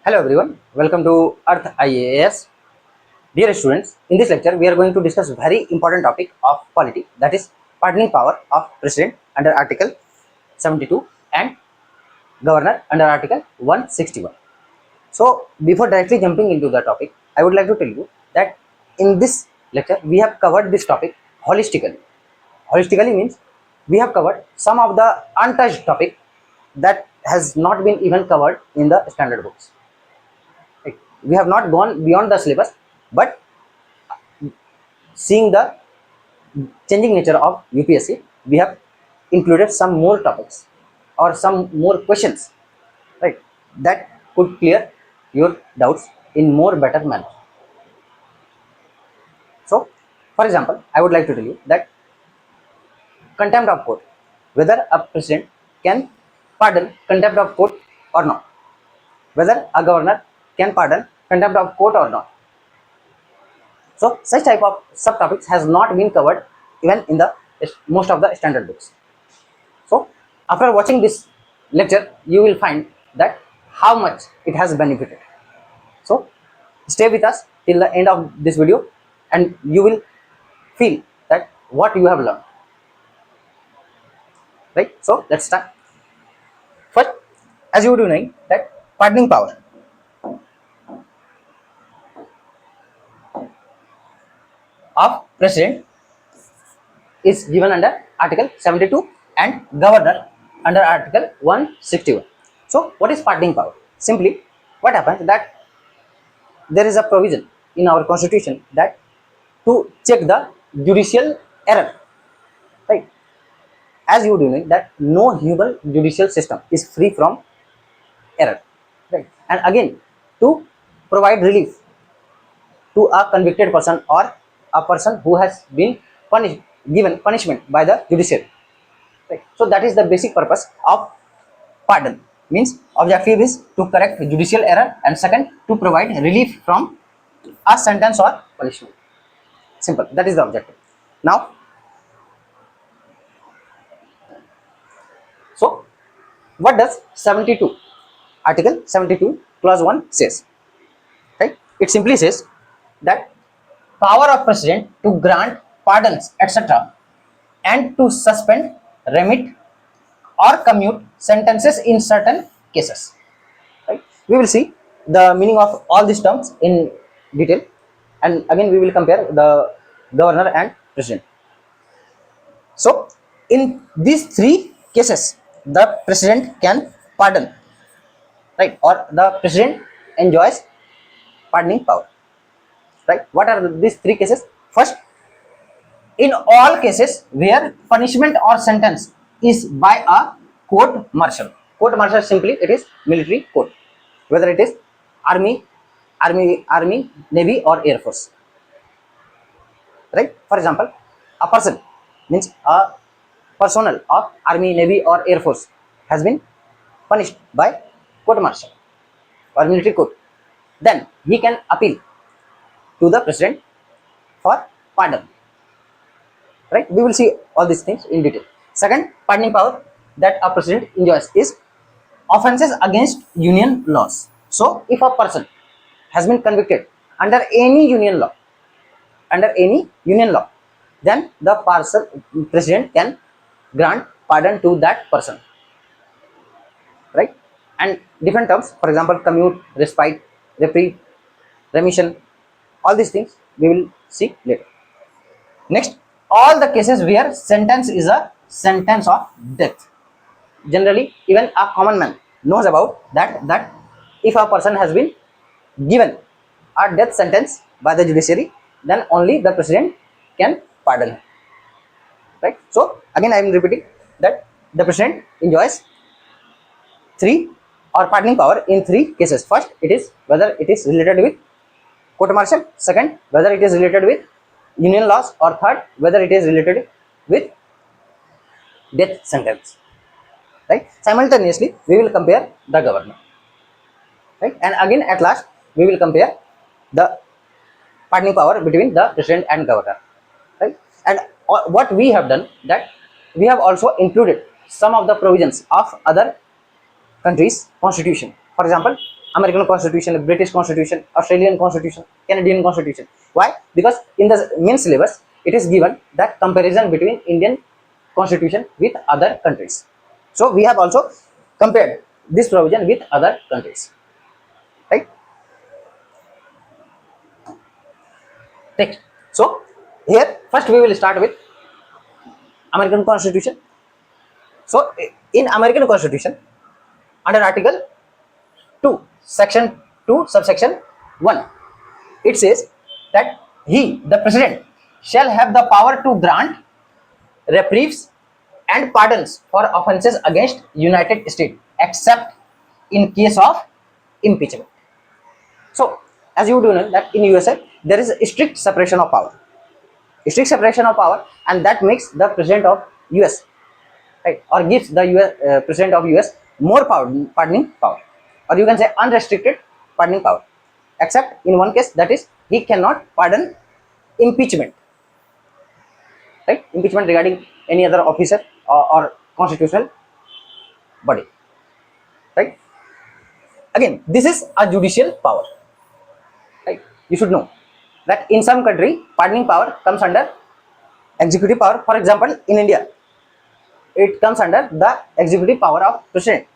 Hello everyone, welcome to Earth IAS. Dear students, in this lecture we are going to discuss very important topic of polity, that is pardoning power of President under Article 72 and Governor under Article 161. So before directly jumping into the topic, I would like to tell you that in this lecture we have covered this topic holistically. Holistically means we have covered some of the untouched topic that has not been even covered in the standard books. Right? We have not gone beyond the syllabus, but seeing the changing nature of UPSC, we have included some more topics or some more questions, right? That could clear your doubts in more better manner. So, for example, I would like to tell you that contempt of court, whether a president can pardon contempt of court or not, whether a governor can pardon contempt of court or not. So such type of subtopics has not been covered even in the most of the standard books. So after watching this lecture, you will find that how much it has benefited. So stay with us till the end of this video and you will feel that what you have learned. Right? So let's start. First, as you would be knowing that pardoning power of president is given under Article 72 and governor under Article 161. So what is pardoning power? Simply what happens that there is a provision in our constitution that to check the judicial error, right? As you do know that no human judicial system is free from error, right? And again, to provide relief to a convicted person or a person who has been punished, given punishment by the judiciary. Right. So that is the basic purpose of pardon. Means objective is to correct judicial error, and second to provide relief from a sentence or punishment. Simple. That is the objective. Now, so what does 72 Article 72 Clause 1 says? Right. It simply says that power of president to grant pardons, etc., and to suspend, remit, or commute sentences in certain cases. Right? We will see the meaning of all these terms in detail, and again we will compare the governor and president. So in these three cases, the president can pardon, right, or the president enjoys pardoning power. Right? What are these three cases? First, in all cases where punishment or sentence is by a court martial. Court martial simply it is military court, whether it is army, navy or air force. Right? For example, a person means a personnel of army, navy or air force has been punished by court martial or military court. Then he can appeal to the president for pardon. Right? We will see all these things in detail. Second, pardoning power that a president enjoys is offenses against union laws. So if a person has been convicted under any union law, then the president can grant pardon to that person. Right? And different terms, for example, commute, respite, reprieve, remission, all these things we will see later. Next, all the cases where sentence is a sentence of death. Generally, even a common man knows about that if a person has been given a death sentence by the judiciary, then only the president can pardon him. Right? So again, I am repeating that the president enjoys three or pardoning power in three cases. First, it is whether it is related with court martial. Second, whether it is related with union laws, or third, whether it is related with death sentence. Right? Simultaneously, we will compare the governor. Right? And again, at last, we will compare the pardoning power between the president and governor. Right? And what we have done that we have also included some of the provisions of other countries' constitution. For example, American Constitution, British Constitution, Australian Constitution, Canadian Constitution. Why? Because in the main syllabus, it is given that comparison between Indian Constitution with other countries. So we have also compared this provision with other countries, right? Next, so here first we will start with American Constitution. So in American Constitution, under Article 2, Section 2, subsection 1, it says that he, the president, shall have the power to grant reprieves and pardons for offences against United States, except in case of impeachment. So, as you do know that in USA there is a strict separation of power, and that makes the president of US, right, or gives the US president of US more power, pardoning power, or you can say unrestricted pardoning power, except in one case, that is he cannot pardon impeachment, right? Impeachment regarding any other officer or constitutional body, right? Again, this is a judicial power, right? You should know that in some country pardoning power comes under executive power. For example, in India, it comes under the executive power of president.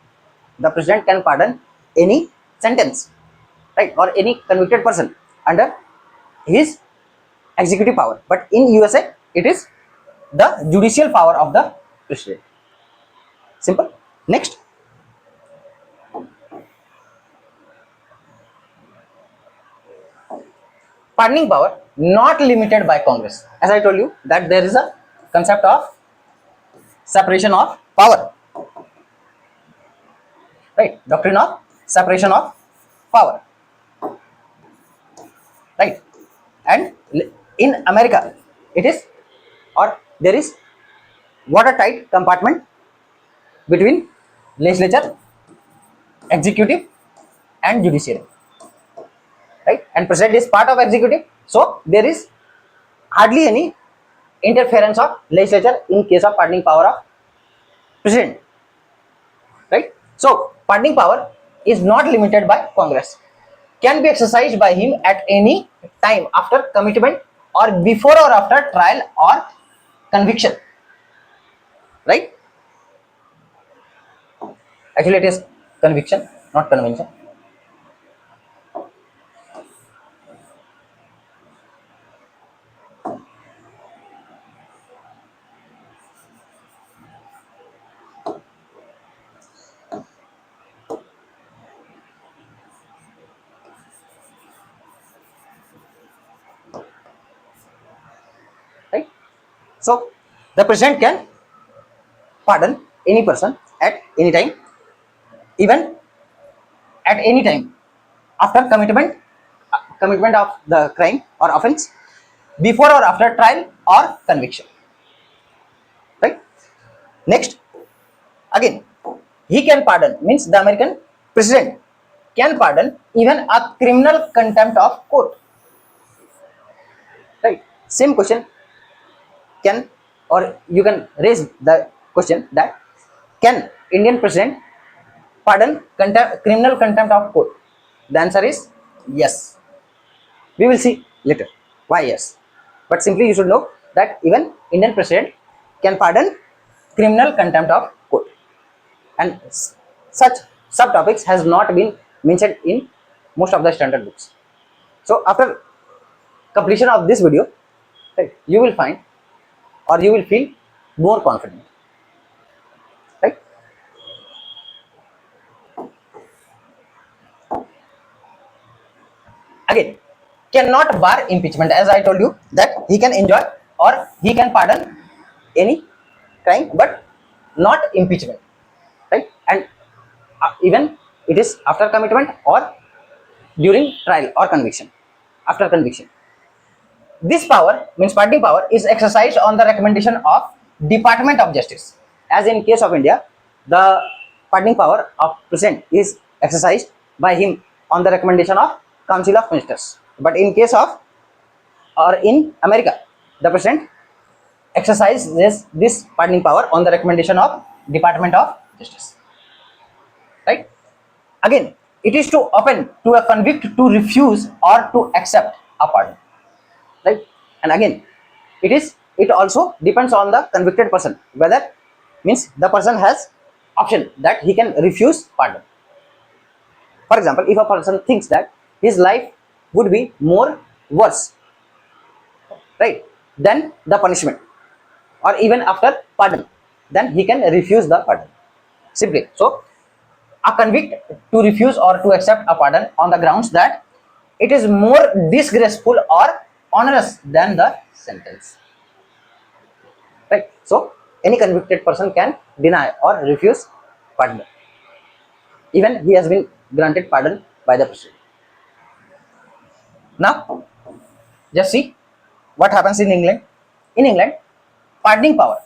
The president can pardon any sentence, right, or any convicted person under his executive power. But in USA, it is the judicial power of the president. Simple. Next, pardoning power not limited by Congress. As I told you that there is a concept of separation of power, right? Doctrine of separation of power, right? And in America, it is, or there is watertight compartment between legislature, executive, and judiciary, right? And president is part of executive, so there is hardly any interference of legislature in case of pardoning power of president, right? So pardoning power is not limited by Congress, can be exercised by him at any time after commitment or before or after trial or conviction, right? Actually, it is conviction, not convention. Right? So the president can pardon any person at any time, even at any time after commitment of the crime or offense, before or after trial or conviction, right? Next, again, he can pardon means the American president can pardon even a criminal contempt of court, right? Same question can, or you can raise the question that can Indian president pardon criminal contempt of court? The answer is yes. We will see later why yes. But simply you should know that even Indian president can pardon criminal contempt of court, and such subtopics has not been mentioned in most of the standard books. So after completion of this video, right, you will find, or you will feel more confident, right? Again, cannot bar impeachment. As I told you that he can enjoy or he can pardon any crime, but not impeachment, right? And even it is after commitment or during trial or conviction, after conviction. This power means pardoning power is exercised on the recommendation of Department of Justice. As in case of India, the pardoning power of president is exercised by him on the recommendation of Council of Ministers. But in case of, or in America, the president exercises this pardoning power on the recommendation of Department of Justice, right? Again, it is to open to a convict to refuse or to accept a pardon, right? And again, it also depends on the convicted person whether means the person has option that he can refuse pardon. For example, if a person thinks that his life would be more worse, right, then the punishment or even after pardon, then he can refuse the pardon simply. So a convict to refuse or to accept a pardon on the grounds that it is more disgraceful or onerous than the sentence, right? So any convicted person can deny or refuse pardon even he has been granted pardon by the president. Now just see what happens in England. In England, pardoning power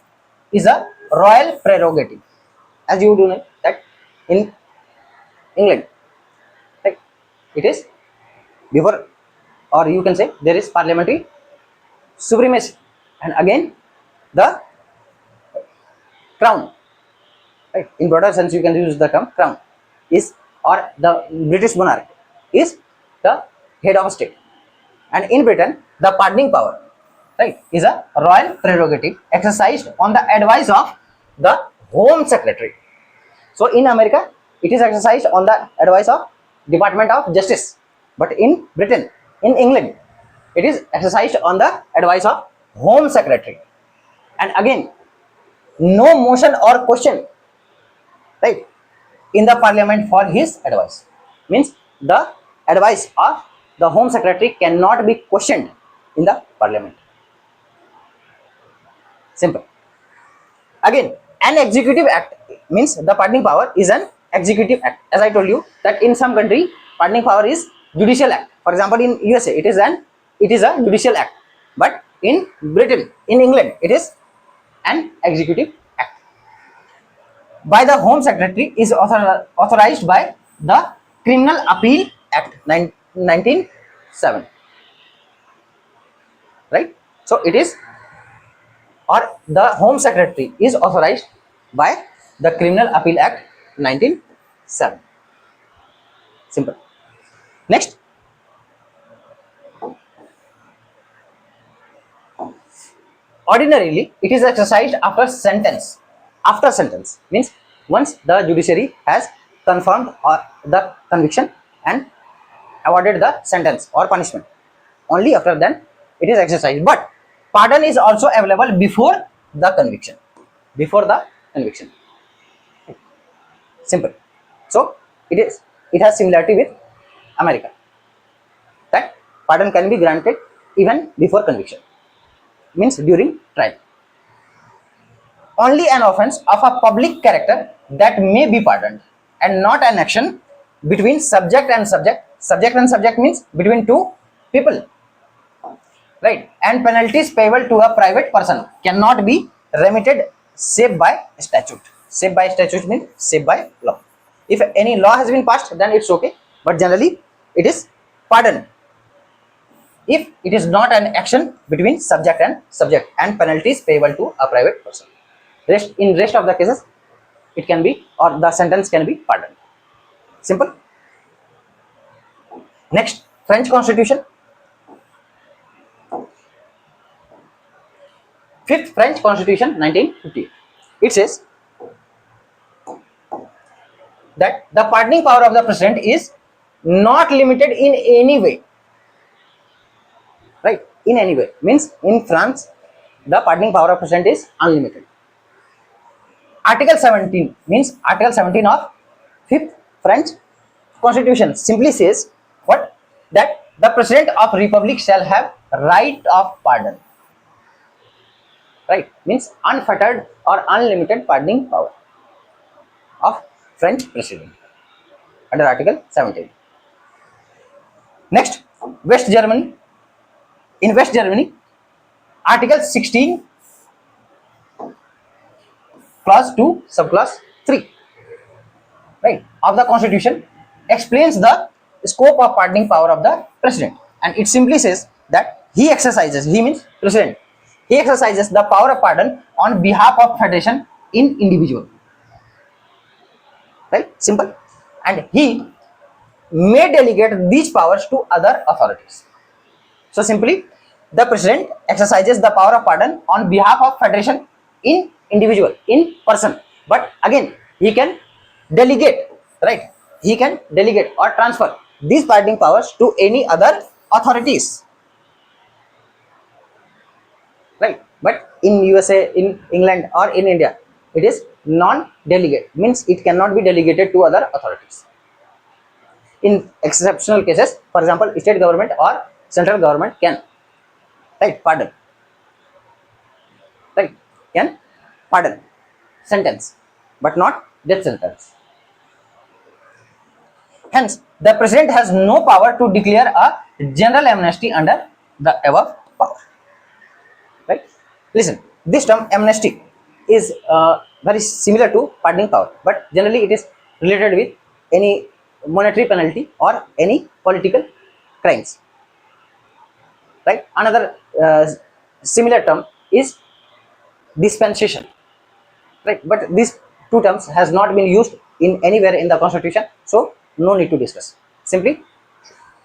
is a royal prerogative, as you do know that in England, like it is before, or you can say there is parliamentary supremacy, and again the crown, right? In broader sense, you can use the term crown is, or the British monarch is the head of state, and in Britain, the pardoning power, right, is a royal prerogative exercised on the advice of the Home Secretary. So in America, it is exercised on the advice of Department of Justice, but in Britain, in England, it is exercised on the advice of Home Secretary. And again, no motion or question, right, in the Parliament for his advice. Means the advice of the Home Secretary cannot be questioned in the Parliament. Simple. Again, an executive act means the pardoning power is an executive act. As I told you that in some country, pardoning power is judicial act. For example, in USA, it is a judicial act, but in Britain, in England, it is an executive act. By the Home Secretary is authorized by the Criminal Appeal Act 1907, right? So it is, or the Home Secretary is authorized by the Criminal Appeal Act 1907. Simple. Next, ordinarily it is exercised after sentence. After sentence means once the judiciary has confirmed or the conviction and awarded the sentence or punishment, only after then it is exercised. But pardon is also available before the conviction. Before the conviction. Simple. So it has similarity with America, that pardon can be granted even before conviction, means during trial. Only an offense of a public character that may be pardoned, and not an action between subject and subject. Subject and subject means between two people, right? And penalties payable to a private person cannot be remitted save by statute. Save by statute means save by law. If any law has been passed, then it's okay, but generally it is pardon if it is not an action between subject and penalties payable to a private person. Rest of the cases, it can be, or the sentence can be pardoned. Simple. Next, French Constitution. Fifth French Constitution 1950. It says that the pardoning power of the president is not limited in any way, right? In any way means in France the pardoning power of president is unlimited. Article 17 means Article 17 of fifth French Constitution simply says what, that the president of republic shall have right of pardon, right? Means unfettered or unlimited pardoning power of French president under Article 17. Next, West Germany. In West Germany, Article 16, Clause 2, Subclause 3, right, of the Constitution explains the scope of pardoning power of the president, and it simply says that he means president, he exercises the power of pardon on behalf of federation in individual, right? Simple. And he may delegate these powers to other authorities. So simply, the president exercises the power of pardon on behalf of federation in individual, in person. But again, he can delegate, right? He can delegate or transfer these pardoning powers to any other authorities, right? But in USA, in England, or in India, it is non-delegate, means it cannot be delegated to other authorities. In exceptional cases, for example, state government or central government can, right, pardon, right, can pardon sentence, but not death sentence. Hence the president has no power to declare a general amnesty under the above power, right? Listen, this term amnesty is very similar to pardoning power, but generally it is related with any monetary penalty or any political crimes, right? Another similar term is dispensation, right? But these two terms has not been used in anywhere in the constitution, so no need to discuss. Simply,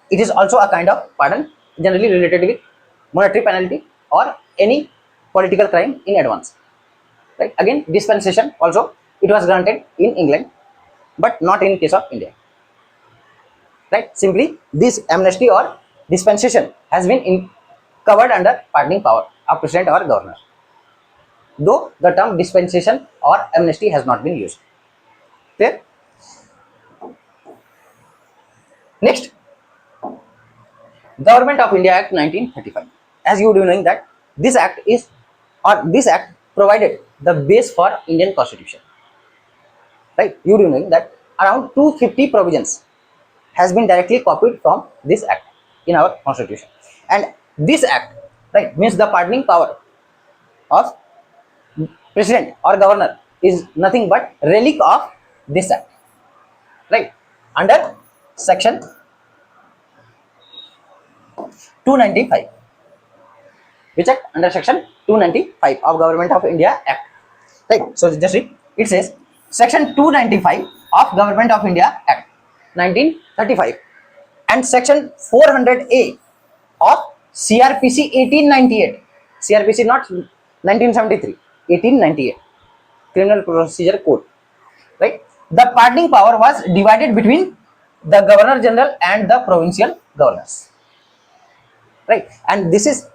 it is also a kind of pardon, generally related with monetary penalty or any political crime in advance, right? Again, dispensation also, it was granted in England but not in case of India, right? Simply, this amnesty or dispensation has been covered under pardoning power of president or governor, though the term dispensation or amnesty has not been used. Clear? Next, Government of India Act 1935. As you do knowing that this act provided the base for Indian Constitution. Right? You do knowing that around 250 provisions has been directly copied from this act in our Constitution. And this act, right, means the pardoning power of president or governor is nothing but relic of this act. Right? Under section 295. Which act? Under section 295 of Government of India Act, right? So just read, it says section 295 of Government of India Act 1935 and section 400A of CRPC 1898, CRPC not 1973, 1898 Criminal Procedure Code, right? The pardoning power was divided between the Governor General and the provincial governors, right? And this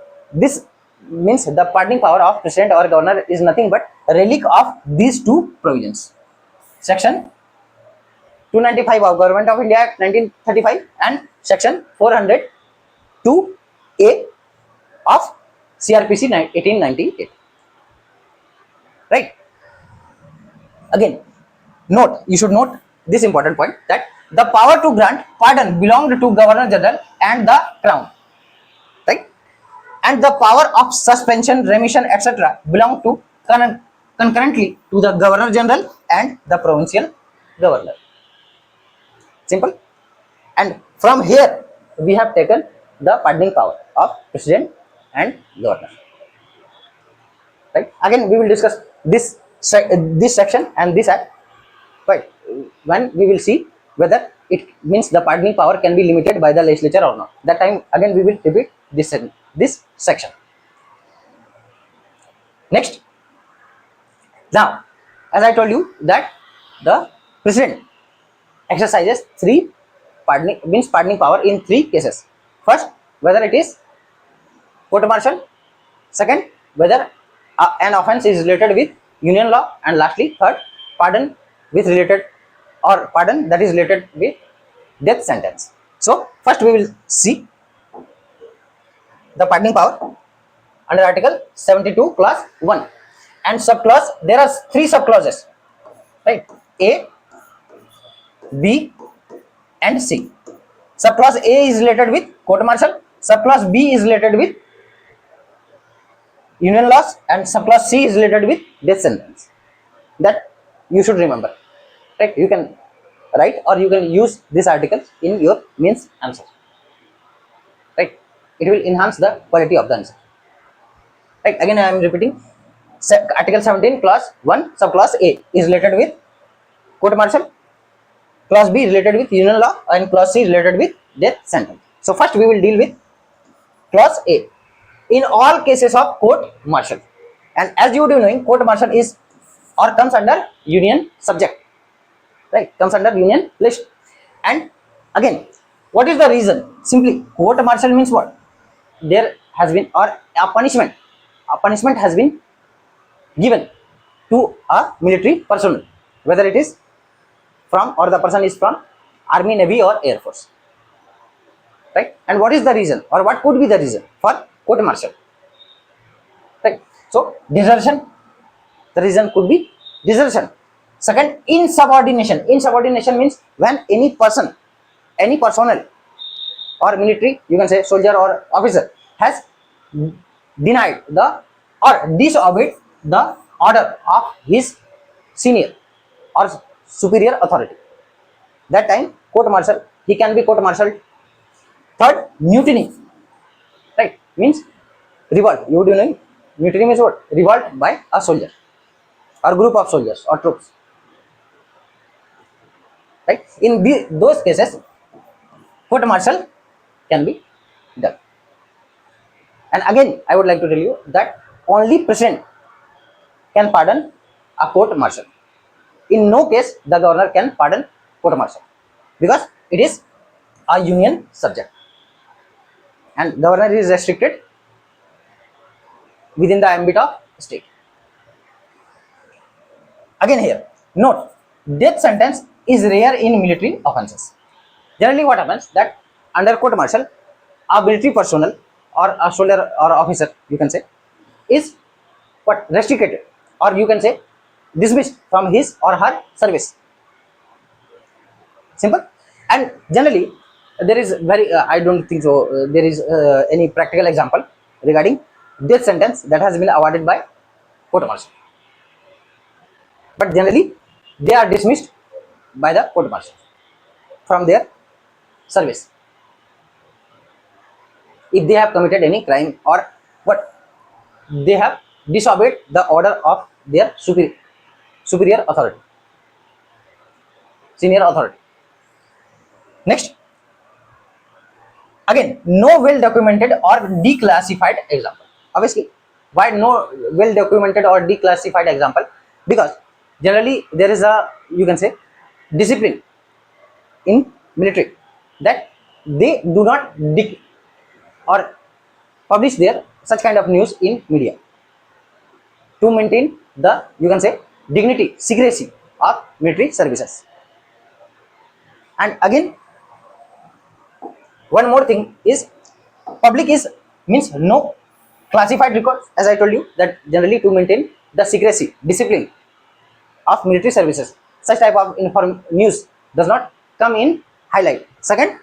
means the pardoning power of president or governor is nothing but a relic of these two provisions, section 295 of Government of India Act 1935 and section 402A of CRPC 1898, right? Again, you should note this important point, that the power to grant pardon belonged to Governor General and the Crown, right? And the power of suspension, remission, etc. belong to concurrently to the Governor General and the provincial governor. Simple. And from here we have taken the pardoning power of president and governor. Right? Again, we will discuss this section and this act. Right? When we will see whether it means the pardoning power can be limited by the legislature or not. That time again we will repeat this section. Next, now, as I told you that the president exercises pardoning power in three cases. First, whether it is court martial. Second, whether an offense is related with union law, and lastly, third, pardon that is related with death sentence. So, first we will see the pardoning power under Article 72, Clause 1, and subclause. There are three subclauses, right? A, B, and C. Subclause A is related with court martial. Subclause B is related with union laws, and subclause C is related with death sentence. That you should remember, right? You can write or you can use this article in your means answer, right? It will enhance the quality of the answer, right? Again, I am repeating. Article 17, Clause 1, subclause A is related with court martial. clause B related with union law, and clause C related with death sentence. So first we will deal with clause A. In all cases of court martial, and as you do knowing, court martial is or comes under union subject, right? Comes under union list. And again, what is the reason? Simply, court martial means what? There has been or a punishment. A punishment has been given to a military personnel, whether it is from or the person is from army, navy, or air force, right? And what is the reason or what could be the reason for court martial, right? So desertion, the reason could be desertion. Second, insubordination. Insubordination means when any person, any personnel or military, you can say soldier or officer, has denied the or disobeyed the order of his senior or superior authority, that time court martial, he can be court martialed. Third, mutiny, right? Means revolt. You do know mutiny means what? Revolt by a soldier or group of soldiers or troops, right? In those cases, court martial can be done. And again, I would like to tell you that only president can pardon a court martial. In no case the governor can pardon court martial, because it is a union subject, and governor is restricted within the ambit of state. Again here, note, death sentence is rare in military offenses. Generally what happens that under court martial, a military personnel or a soldier or officer, you can say, is what? Restricted, or you can say dismissed from his or her service. Simple. And generally there is very I don't think so there is any practical example regarding death sentence that has been awarded by court martial, but generally they are dismissed by the court martial from their service if they have committed any crime or what, they have disobeyed the order of their superior authority, senior authority. Next, again, no well documented or declassified example. Obviously, why no well documented or declassified example? Because generally there is a, you can say, discipline in military that they do not or publish their such kind of news in media to maintain the, you can say, dignity, secrecy of military services. And again, one more thing is, public is means no classified records, as I told you that generally to maintain the secrecy, discipline of military services, such type of news does not come in highlight. Second,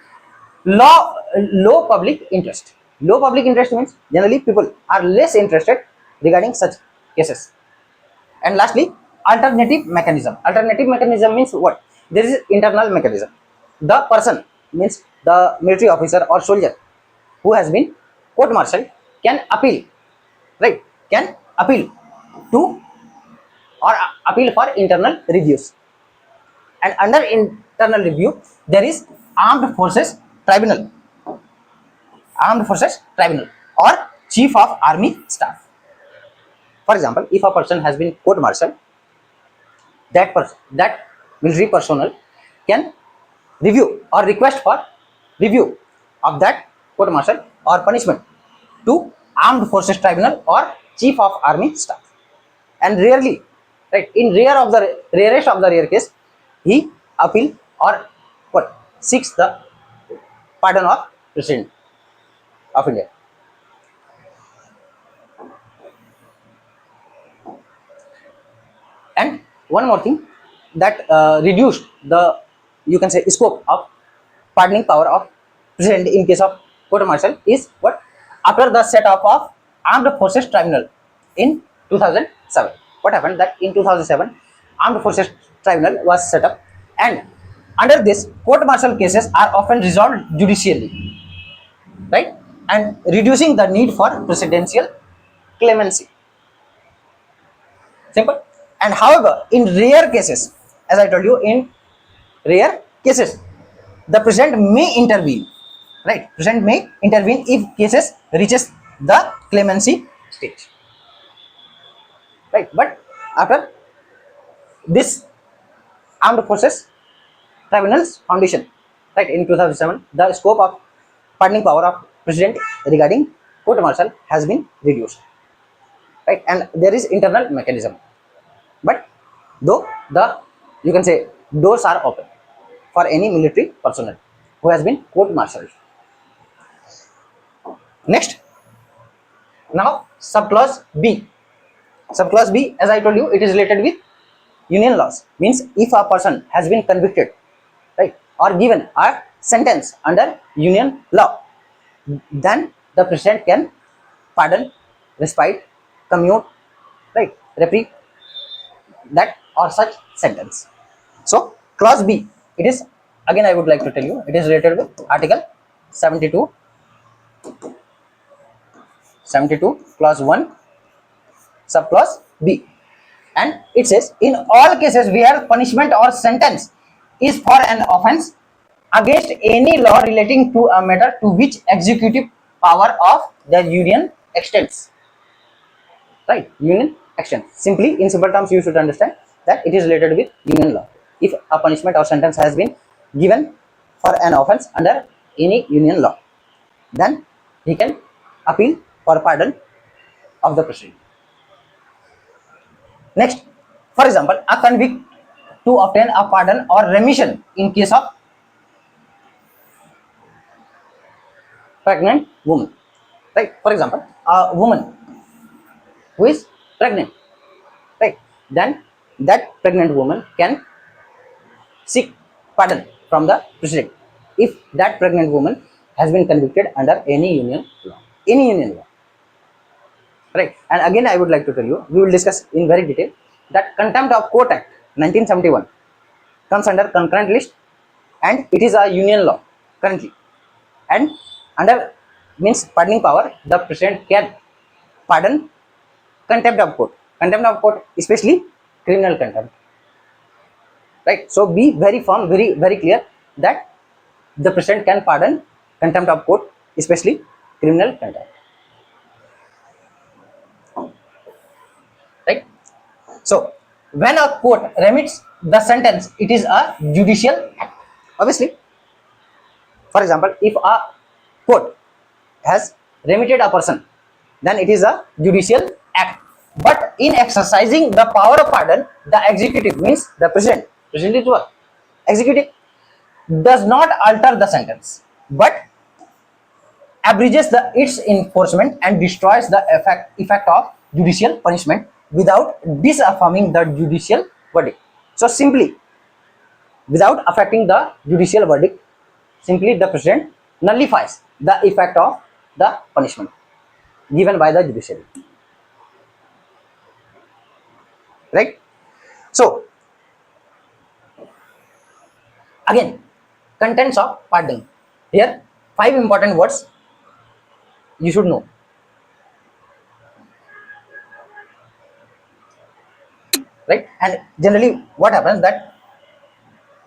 law, low public interest. Low public interest means generally people are less interested regarding such cases. And lastly, alternative mechanism. Alternative mechanism means what? There is internal mechanism. The person, means the military officer or soldier who has been court martialed, can appeal, right? Can appeal to or appeal for internal reviews. And under internal review, there is armed forces tribunal, armed forces tribunal, or chief of army staff. For example, if a person has been court martialed, that military personnel can review or request for review of that court martial or punishment to armed forces tribunal or chief of army staff. And rarely, right, in rarest of the rare case, he appeal or what, seeks the pardon of president of India. And one more thing that reduced the, you can say, scope of pardoning power of president in case of court martial is what? After the set up of armed forces tribunal in 2007, what happened that in 2007 armed forces tribunal was set up, and under this court martial cases are often resolved judicially, right? And reducing the need for presidential clemency. Simple. And however, in rare cases, as I told you, in rare cases, the president may intervene, right? President may intervene if cases reaches the clemency stage, right? But after this armed forces tribunals foundation, right, in 2007, the scope of pardoning power of president regarding court martial has been reduced, right? And there is internal mechanism, but though the, you can say, doors are open for any military personnel who has been court martialed. Next, now subclause B. Subclause B, as I told you, it is related with union laws. Means if a person has been convicted, right, or given a sentence under union law, then the president can pardon, respite, commute, right, reprieve that or such sentence. So clause B, it is, again I would like to tell you, it is related with article 72, 72 clause 1 subclause B, and it says in all cases where punishment or sentence is for an offense against any law relating to a matter to which executive power of the union extends, right? Union extends. Simply, in simple terms, you should understand that it is related with union law. If a punishment or sentence has been given for an offense under any union law, then he can appeal for pardon of the proceeding. Next, for example, a convict to obtain a pardon or remission in case of pregnant woman, right? For example, a woman who is pregnant, right? Then that pregnant woman can seek pardon from the president if that pregnant woman has been convicted under any union law, right? And again, I would like to tell you, we will discuss in very detail that Contempt of Court Act 1971 comes under concurrent list, and it is a union law currently. And under means pardoning power, the president can pardon contempt of court, especially criminal contempt, right? So be very firm, very clear that the president can pardon contempt of court, especially criminal contempt, right? So when a court remits the sentence, it is a judicial act. Obviously, for example, if a court has remitted a person, then it is a judicial act. But in exercising the power of pardon, the executive, means the president is what? Executive, does not alter the sentence, but abridges its enforcement and destroys the effect of judicial punishment without disaffirming the judicial verdict. So simply, without affecting the judicial verdict, simply the president nullifies the effect of the punishment given by the judiciary, right? So again, contents of pardon. Here 5 important words you should know, right? And generally what happens that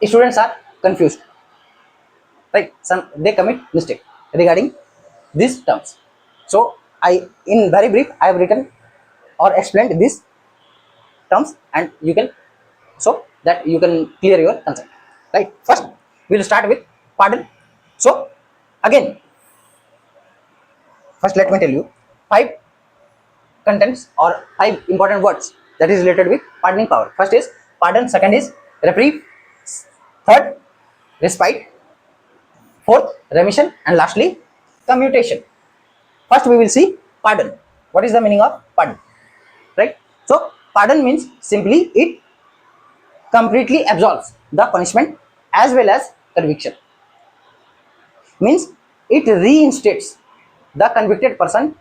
students are confused, right? Some they commit mistake regarding these terms. So I, in very brief, I have written or explained these terms, and you can, so that you can clear your concern, right? First we will start with pardon. So again, first let me tell you 5 contents or 5 important words that is related with pardoning power. First is pardon, second is reprieve, third respite, fourth remission, and lastly commutation. First we will see pardon. What is the meaning of pardon, right? So pardon means simply it completely absolves the punishment as well as conviction. Means it reinstates the convicted person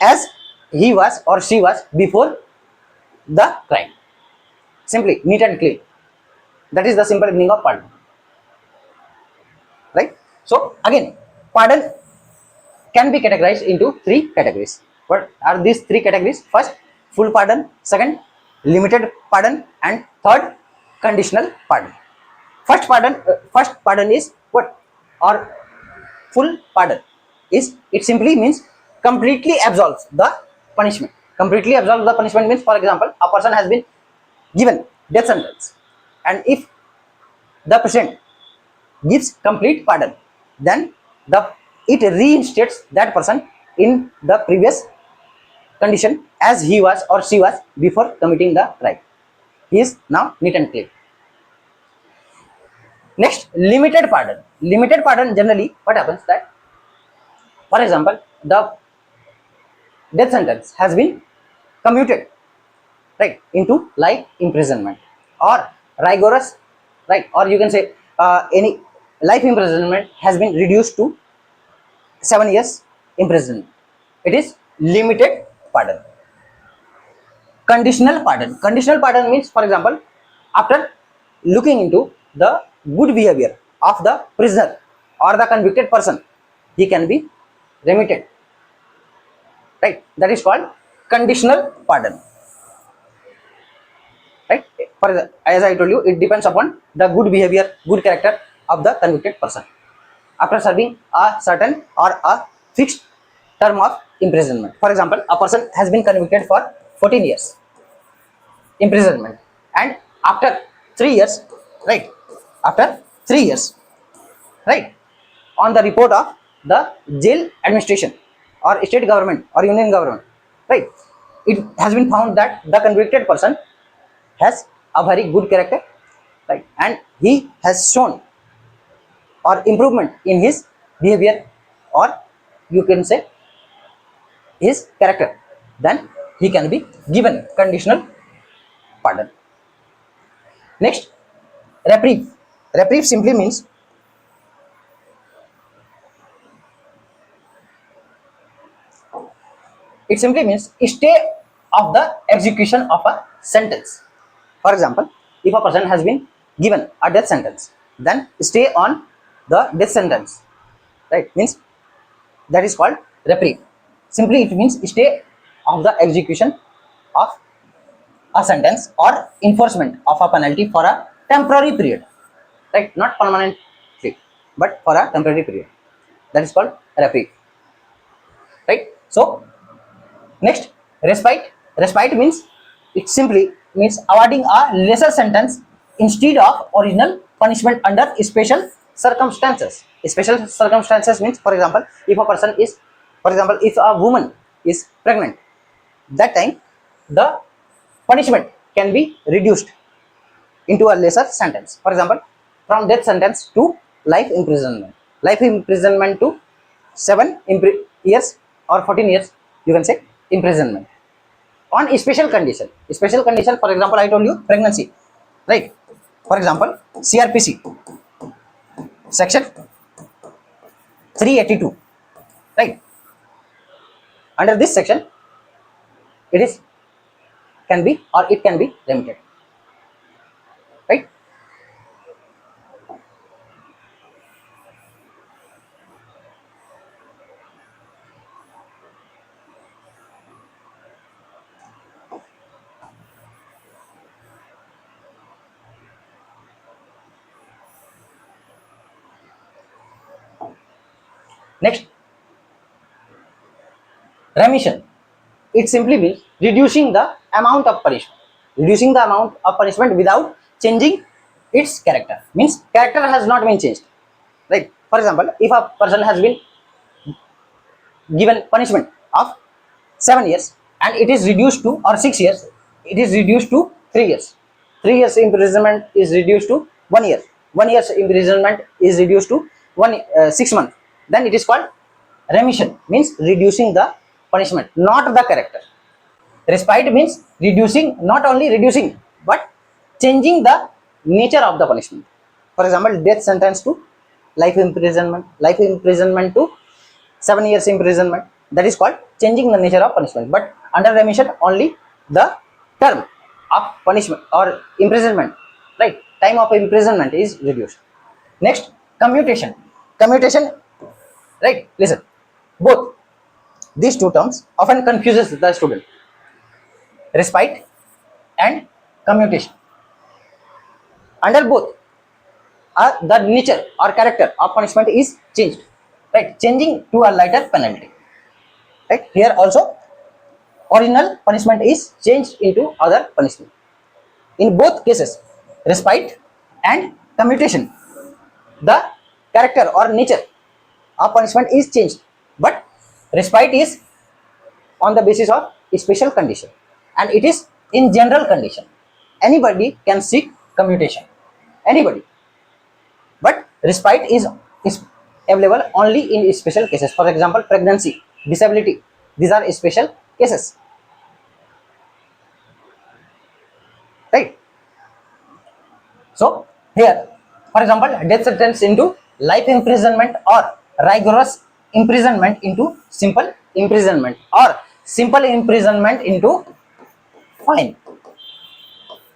as he was or she was before the crime. Simply, neat and clean. That is the simple meaning of pardon, right? So again, pardon can be categorized into 3 categories. What are these 3 categories? First, full pardon. Second, limited pardon. And third, conditional pardon. First pardon is what, or full pardon is, it simply means completely absolves the punishment. Completely absolves the punishment means, for example, a person has been given death sentence, and if the president gives complete pardon, then the it reinstates that person in the previous condition as he was or she was before committing the crime. He is now neat and clean. Next, limited pardon. Limited pardon, generally what happens that, for example, the death sentence has been commuted, right, into life imprisonment or rigorous, right, or you can say any life imprisonment has been reduced to 7 years imprisonment. It is limited pardon. Conditional pardon means, for example, after looking into the good behavior of the prisoner or the convicted person, he can be remitted, right? That is called conditional pardon, right? As I told you, it depends upon the good behavior, good character of the convicted person after serving a certain or a fixed term of imprisonment. For example, a person has been convicted for 14 years imprisonment, and after 3 years, right, after 3 years, right, on the report of the jail administration or state government or union government, right, it has been found that the convicted person has a very good character, right, and he has shown or improvement in his behavior, or you can say his character, then he can be given conditional pardon. Next, reprieve. Reprieve simply means, it simply means stay of the execution of a sentence. For example, if a person has been given a death sentence, then stay on the death sentence, right, means that is called reprieve. Simply it means stay of the execution of a sentence or enforcement of a penalty for a temporary period, right, not permanently, but for a temporary period. That is called reprieve, right? So next, respite. Respite means, it simply means awarding a lesser sentence instead of original punishment under special circumstances. Special circumstances means, for example, if a person is, for example, if a woman is pregnant, that time the punishment can be reduced into a lesser sentence. For example, from death sentence to life imprisonment. Life imprisonment to 7 years or 14 years, you can say, imprisonment. On special condition. Special condition, for example, I told you pregnancy, right? For example, CRPC section 382, right? Under this section, it is can be or it can be remitted, right? Next, remission. It simply means reducing the amount of punishment. Reducing the amount of punishment without changing its character. Means character has not been changed, right? For example, if a person has been given punishment of 7 years and it is reduced to, or 6 years, it is reduced to 3 years. 3 years imprisonment is reduced to 1 year. 1 year's imprisonment is reduced to 6 months. Then it is called remission, means reducing the punishment, not the character. Respite means reducing, not only reducing, but changing the nature of the punishment. For example, death sentence to life imprisonment to 7 years imprisonment. That is called changing the nature of punishment. But under remission, only the term of punishment or imprisonment, right? Time of imprisonment is reduced. Next, commutation. Commutation, right? Listen, both these two terms often confuses the student. Respite and commutation. Under both, the nature or character of punishment is changed, right, changing to a lighter penalty, right. Here also original punishment is changed into other punishment. In both cases, respite and commutation, the character or nature of punishment is changed, but respite is on the basis of special condition, and it is in general condition. Anybody can seek commutation, anybody, but respite is available only in special cases. For example, pregnancy, disability, these are special cases, right. So here, for example, death sentence into life imprisonment or rigorous imprisonment into simple imprisonment or simple imprisonment into fine,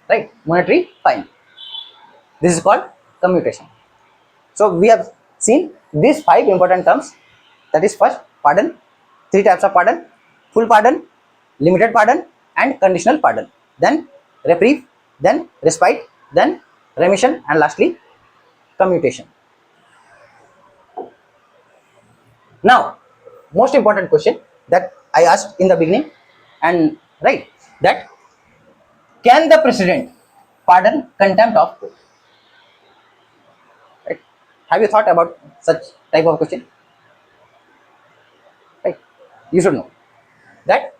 right? Monetary fine. This is called commutation. So we have seen these 5 important terms. That is first pardon, 3 types of pardon: full pardon, limited pardon, and conditional pardon. Then reprieve, then respite, then remission, and lastly commutation. Now, most important question that I asked in the beginning, and right, that can the president pardon contempt of court? Right? Have you thought about such type of question? Right? You should know that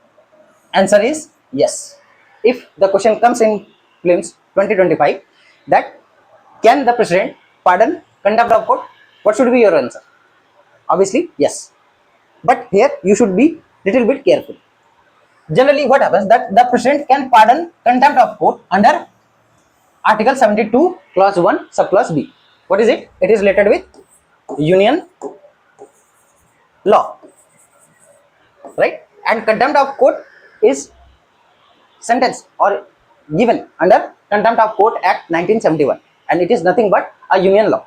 answer is yes. If the question comes in prelims 2025, that can the president pardon contempt of court? What should be your answer? Obviously, yes. But here you should be little bit careful. Generally, what happens that the president can pardon contempt of court under Article 72, Clause 1, Subclause B. What is it? It is related with union law, right? And contempt of court is sentenced or given under Contempt of Court Act 1971, and it is nothing but a union law.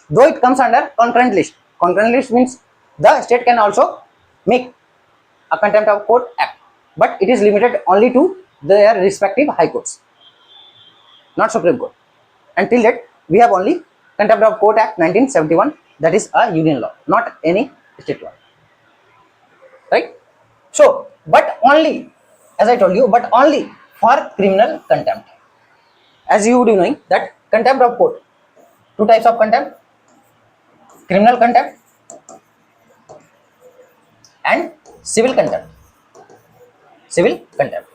Though it comes under concurrent list. Concurrent list means the state can also make a Contempt of Court Act, but it is limited only to their respective high courts, not Supreme Court. Until that, we have only Contempt of Court Act 1971, that is a union law, not any state law, right? So, but only, as I told you, but only for criminal contempt. As you would be knowing that contempt of court, 2 types of contempt: criminal contempt and civil contempt. Civil contempt,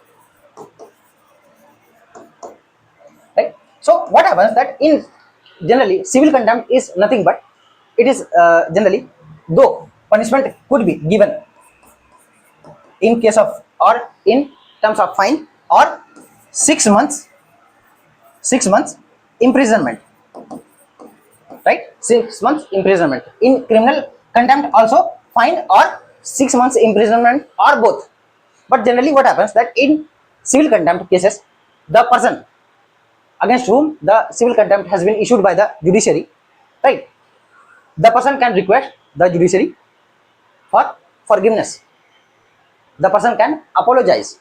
right? So what happens that in generally civil contempt is nothing but it is generally, though punishment could be given in case of or in terms of fine or 6 months, 6 months imprisonment, right? 6 months imprisonment. In criminal contempt also fine or 6 months imprisonment or both. But generally what happens that in civil contempt cases, the person against whom the civil contempt has been issued by the judiciary, right, the person can request the judiciary for forgiveness. The person can apologize,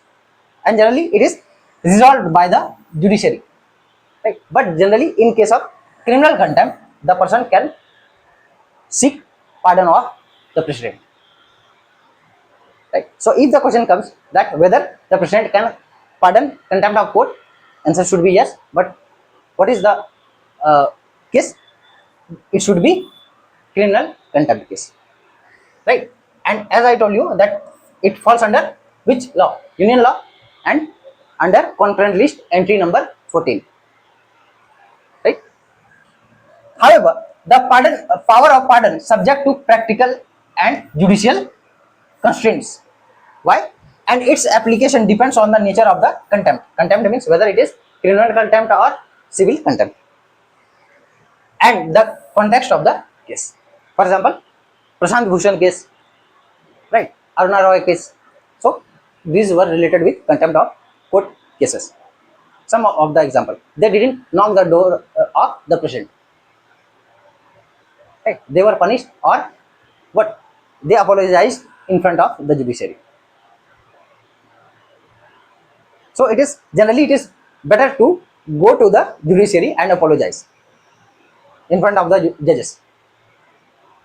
and generally it is resolved by the judiciary, right? But generally in case of criminal contempt, the person can seek pardon of the president, right? So if the question comes that whether the president can pardon contempt of court, answer should be yes. But what is the case? It should be criminal contempt case, right? And as I told you that it falls under which law? Union law, and under concurrent list entry number 14, right? However, the power of pardon subject to practical and judicial constraints. Why? And its application depends on the nature of the contempt. Contempt means whether it is criminal contempt or civil contempt, and the context of the case. For example, Prashant Bhushan case, right? Aruna Roy case. So these were related with contempt of court cases. Some of the example, they didn't knock the door of the president, right? They were punished, or what? They apologized in front of the judiciary. So it is generally it is better to go to the judiciary and apologize in front of the judges,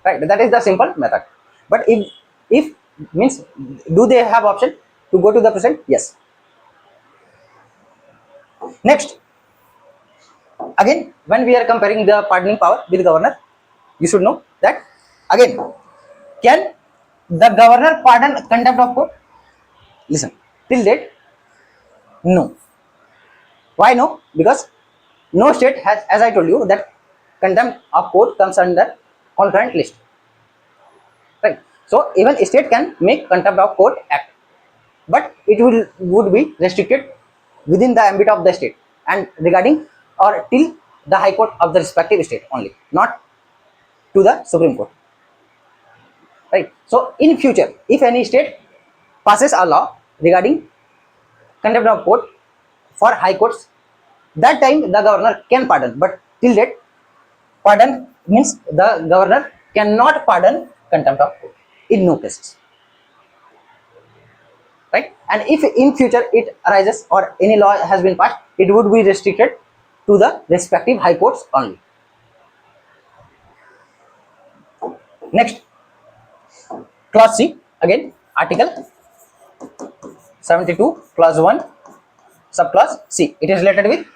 right? That is the simple method. But if means, do they have option to go to the president? Yes. Next, again, when we are comparing the pardoning power with governor, you should know that again, can the governor pardon contempt of court? Listen, till date, no. Why no? Because no state has, as I told you, that contempt of court comes under concurrent list, right? So even a state can make contempt of court act, but it would be restricted within the ambit of the state and regarding or till the high court of the respective state only, not to the supreme court, right? So in future, if any state passes a law regarding contempt of court for high courts, that time the governor can pardon. But till date, pardon means the governor cannot pardon contempt of court in no cases, right? And if in future it arises or any law has been passed, it would be restricted to the respective high courts only. Next, clause C, again article 72 clause 1 subclause C, it is related with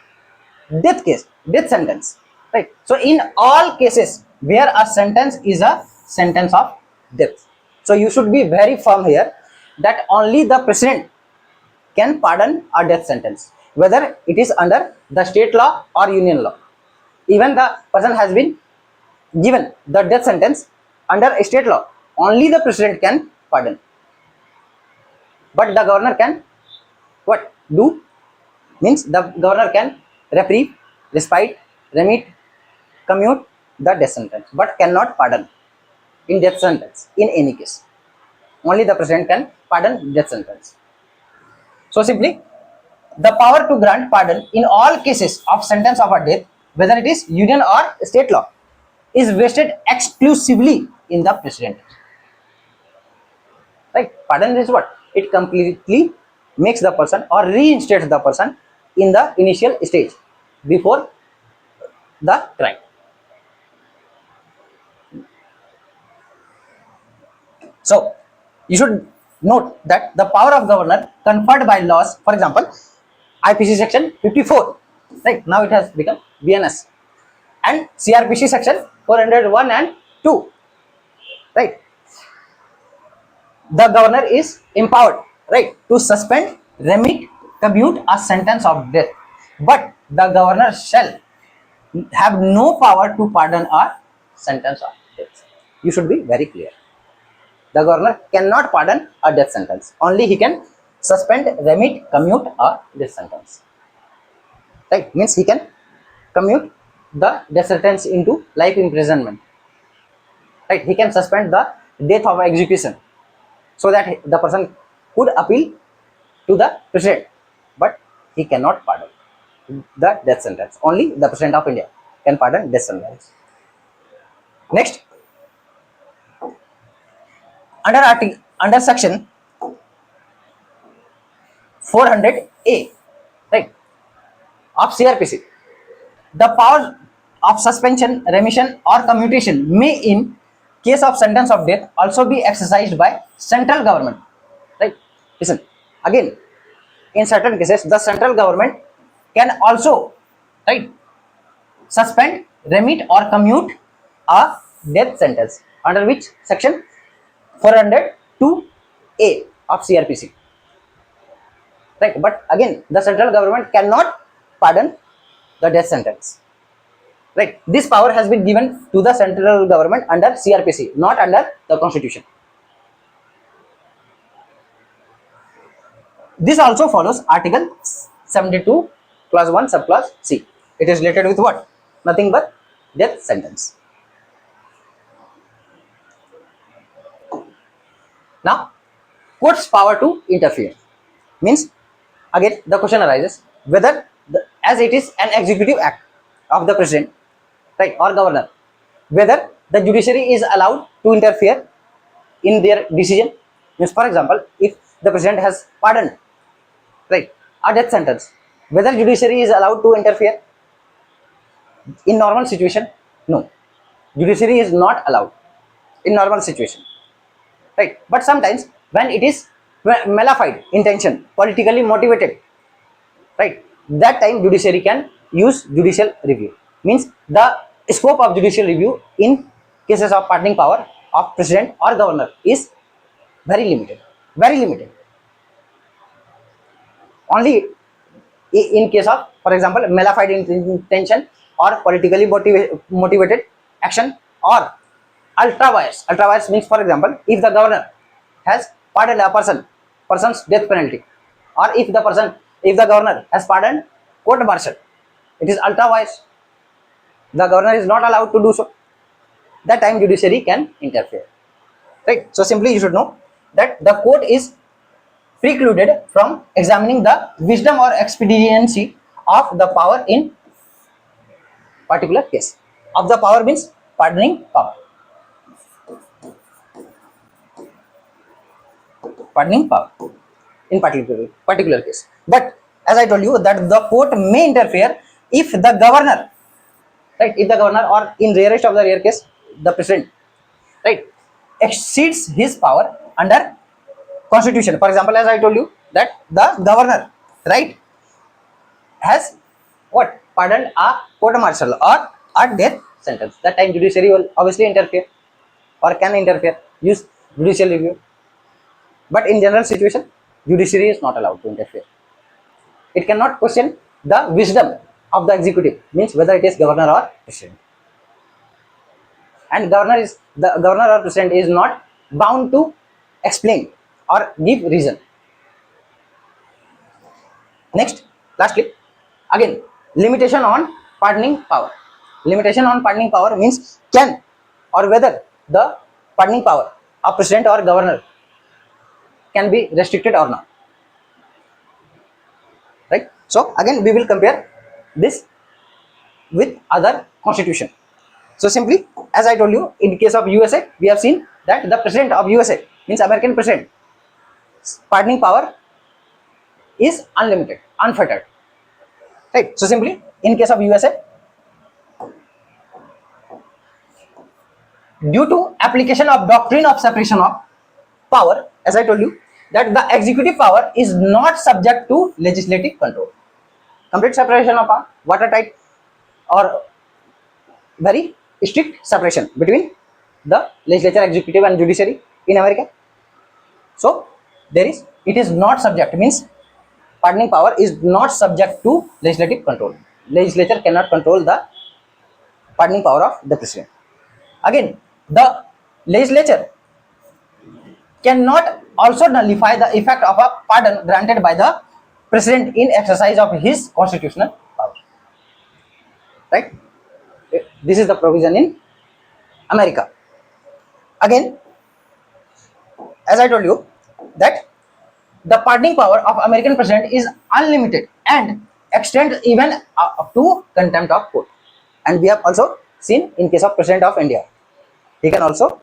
death case, death sentence, right? So in all cases where a sentence is a sentence of death, so you should be very firm here that only the president can pardon a death sentence, whether it is under the state law or union law. Even the person has been given the death sentence under a state law, only the president can pardon. But the governor can what do? Means the governor can reprieve, respite, remit, commute the death sentence, but cannot pardon in death sentence in any case. Only the president can pardon death sentence. So simply, the power to grant pardon in all cases of sentence of a death, whether it is union or state law, is vested exclusively in the president. Right? Pardon is what? It completely makes the person or reinstates the person in the initial stage before the crime. So you should note that the power of governor conferred by laws, for example, IPC section 54, right? Now it has become BNS, and CRPC section 401 and 2, right? The governor is empowered, right, to suspend, remit, commute a sentence of death, but the governor shall have no power to pardon a sentence of death. You should be very clear. The governor cannot pardon a death sentence. Only he can suspend, remit, commute a death sentence. Right? Means he can commute the death sentence into life imprisonment. Right? He can suspend the death of execution so that the person could appeal to the president, but he cannot pardon the death sentence. Only the president of India can pardon death sentence. Next, under section 400A, right, of CRPC, the power of suspension, remission, or commutation may, in case of sentence of death, also be exercised by central government. Right? Listen, again, in certain cases, the central government can also, right, suspend, remit, or commute a death sentence, under which section 402A of CRPC. Right? But again, the central government cannot pardon the death sentence. Right? This power has been given to the central government under CRPC, not under the constitution. This also follows article 72 clause 1 subclause C. It is related with what? Nothing but death sentence. Now, court's power to interfere means, again the question arises whether as it is an executive act of the president, right, or governor, whether the judiciary is allowed to interfere in their decision. Means, for example, if the president has pardoned, right, a death sentence, whether judiciary is allowed to interfere in normal situation? No, judiciary is not allowed in normal situation, right? But sometimes when it is malified intention, politically motivated, right? That time judiciary can use judicial review. Means the scope of judicial review in cases of pardoning power of president or governor is very limited, very limited. Only in case of, for example, malified intention or politically motivated action, or ultra vires. Ultra vires means, for example, if the governor has pardoned a person's death penalty, or if the governor has pardoned court martial, it is ultra vires. The governor is not allowed to do so. That time judiciary can interfere, right? So simply you should know that the court is precluded from examining the wisdom or expediency of the power in particular case. Of the power means pardoning power. Pardoning power in particular case. But as I told you that the court may interfere if the governor, right? If the governor, or in rarest of the rare case, the president, right, exceeds his power under constitution. For example, as I told you that the governor, right, has what, pardoned a court martial or a death sentence. That time judiciary will obviously interfere or can interfere, use judicial review. But in general situation, judiciary is not allowed to interfere. It cannot question the wisdom of the executive, means whether it is governor or president. And the governor or president is not bound to explain or give reason. Next, lastly, again, limitation on pardoning power. Limitation on pardoning power means can or whether the pardoning power of president or governor can be restricted or not. Right? So again, we will compare this with other constitution. So simply, as I told you, in case of USA, we have seen that the president of USA, means American president, pardoning power is unlimited, unfettered. Right? So simply, in case of USA, due to application of doctrine of separation of power, as I told you, that the executive power is not subject to legislative control. Complete separation of power, watertight or very strict separation between the legislature, executive and judiciary in America. So it is not subject, means pardoning power is not subject to legislative control. Legislature cannot control the pardoning power of the president. Again, the legislature cannot also nullify the effect of a pardon granted by the president in exercise of his constitutional power. Right? This is the provision in America. Again, as I told you, that the pardoning power of American president is unlimited and extends even up to contempt of court. And we have also seen in case of president of India, he can also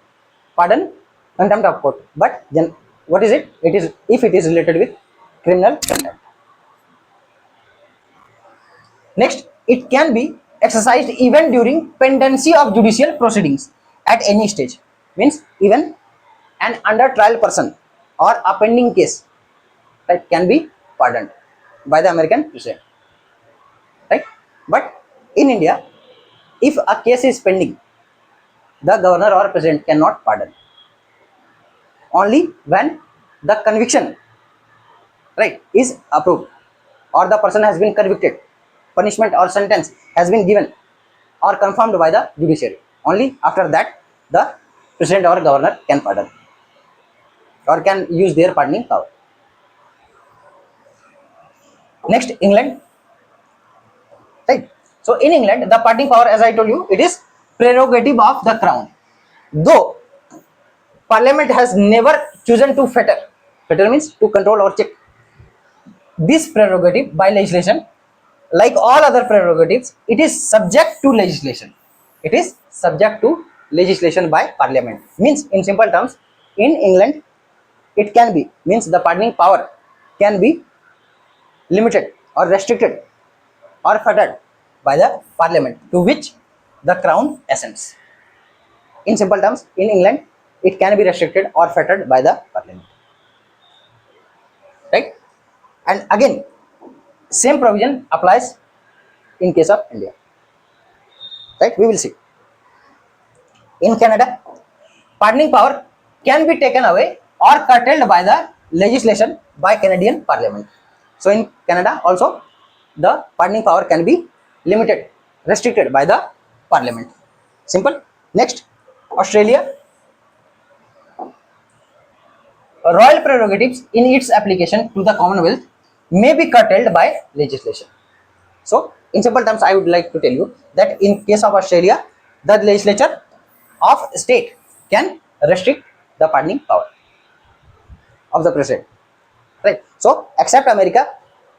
pardon contempt of court. But then what is it? It is if it is related with criminal contempt. Next, it can be exercised even during pendency of judicial proceedings at any stage. Means even an under trial person or a pending case, right, can be pardoned by the American president. Right? But in India, if a case is pending, the governor or president cannot pardon. Only when the conviction, right, is approved, or the person has been convicted, punishment or sentence has been given or confirmed by the judiciary. Only after that the president or governor can pardon or can use their pardoning power. Next, England. Right. So in England, the pardoning power, as I told you, it is prerogative of the crown. Though Parliament has never chosen to fetter. Fetter means to control or check this prerogative by legislation. Like all other prerogatives, it is subject to legislation. It is subject to legislation by Parliament. Means in simple terms, in England, it can be, means the pardoning power can be limited or restricted or fettered by the Parliament, to which the crown assents. In simple terms, in England, it can be restricted or fettered by the parliament. Right? And again, same provision applies in case of India. Right? We will see. In Canada, pardoning power can be taken away or curtailed by the legislation by Canadian Parliament. So in Canada also, the pardoning power can be limited, restricted by the Parliament. Simple. Next, Australia, royal prerogatives in its application to the Commonwealth may be curtailed by legislation. So, in simple terms, I would like to tell you that in case of Australia, the legislature of state can restrict the pardoning power of the president. Right. So, except America,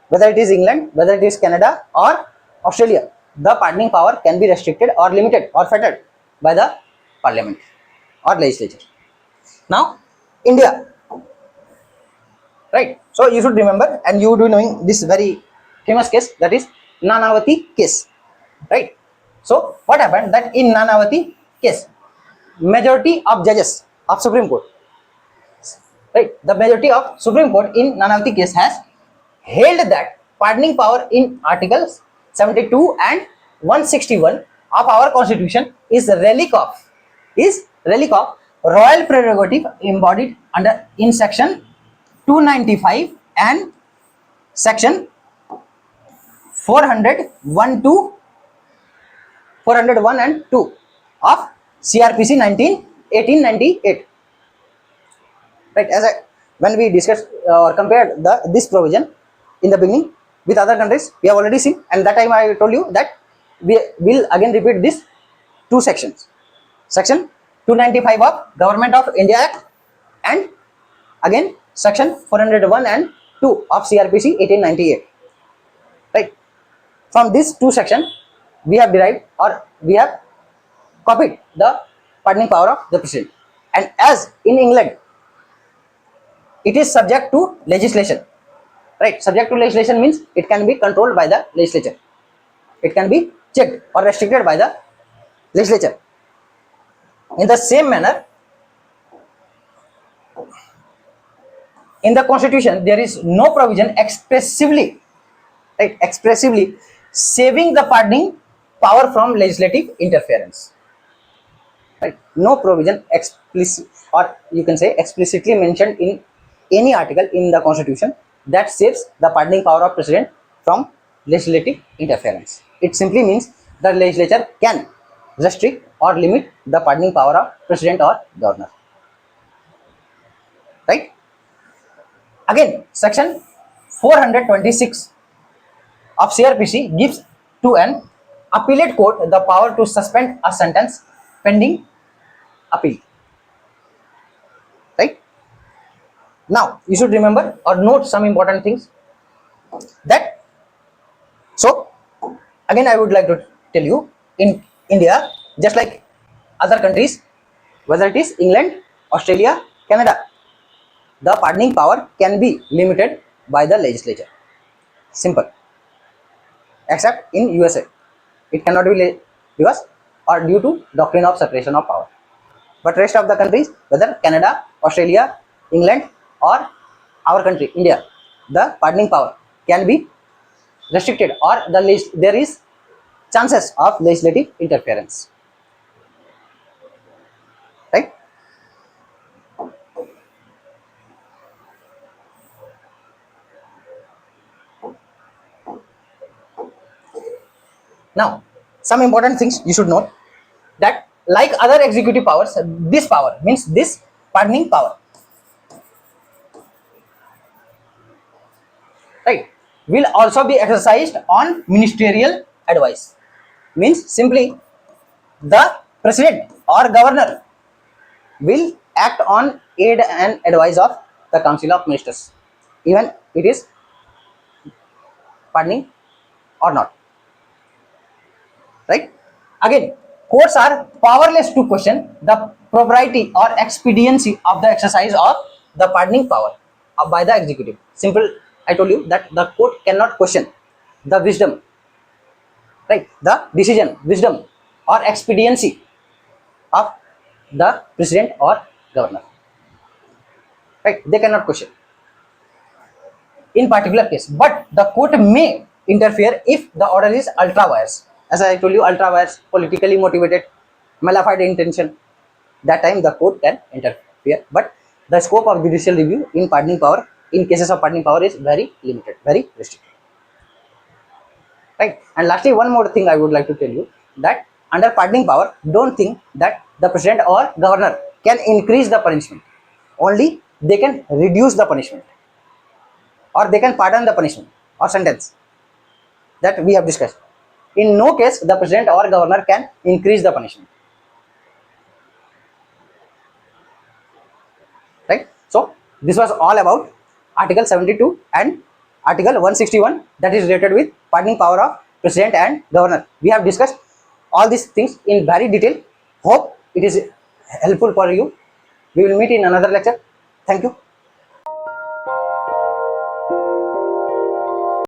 whether it is England, whether it is Canada or Australia, the pardoning power can be restricted or limited or fettered by the parliament or legislature. Now, India. Right. So, you should remember and you would be knowing this very famous case, that is Nanavati case. Right. So, what happened that in Nanavati case, majority of judges of Supreme Court, right, the majority of Supreme Court in Nanavati case has held that pardoning power in Articles 72 and 161 of our Constitution is relic of royal prerogative embodied under in Section 295 and Section 401 to 401 and 2 of CRPC 1898. Right, when we discussed or compared this provision in the beginning with other countries, we have already seen, and that time I told you that we will again repeat these two sections. Section 295 of Government of India Act and again Section 401 and 2 of CRPC 1898. Right. From these two sections, we have derived or we have copied the pardoning power of the president. And as in England, it is subject to legislation. Right. Subject to legislation means it can be controlled by the legislature. It can be checked or restricted by the legislature. In the same manner, in the Constitution, there is no provision expressively saving the pardoning power from legislative interference. Right? No provision explicit, or you can say explicitly mentioned in any article in the Constitution that saves the pardoning power of president from legislative interference. It simply means the legislature can restrict or limit the pardoning power of president or governor. Right? Again, Section 426 of CRPC gives to an appellate court the power to suspend a sentence pending appeal. Right? Now, you should remember or note some important things. That, so again I would like to tell you, in India, just like other countries, whether it is England, Australia, Canada, the pardoning power can be limited by the legislature. Simple. Except in USA, it cannot be because or due to doctrine of separation of power. But rest of the countries, whether Canada, Australia, England or our country, India, the pardoning power can be restricted or there is chances of legislative interference. Right? Now, some important things you should note, that like other executive powers, this power means this pardoning power, right, will also be exercised on ministerial advice. Means simply the president or governor will act on aid and advice of the council of ministers, even it is pardoning or not. Right? Again, courts are powerless to question the propriety or expediency of the exercise of the pardoning power by the executive. Simple, I told you that the court cannot question the wisdom, right? The decision, wisdom or expediency of the president or governor. Right? They cannot question in particular case, but the court may interfere if the order is ultra vires. As I told you, ultra vires, politically motivated, malafide intention. That time the court can interfere, but the scope of judicial review in pardoning power, in cases of pardoning power, is very limited, very restricted. Right? And lastly, one more thing I would like to tell you, that under pardoning power, don't think that the president or governor can increase the punishment. Only they can reduce the punishment, or they can pardon the punishment or sentence that we have discussed. In no case the president or governor can increase the punishment. Right? So this was all about Article 72 and Article 161, that is related with pardoning power of president and governor. We have discussed all these things in very detail. Hope it is helpful for you. We will meet in another lecture. Thank you.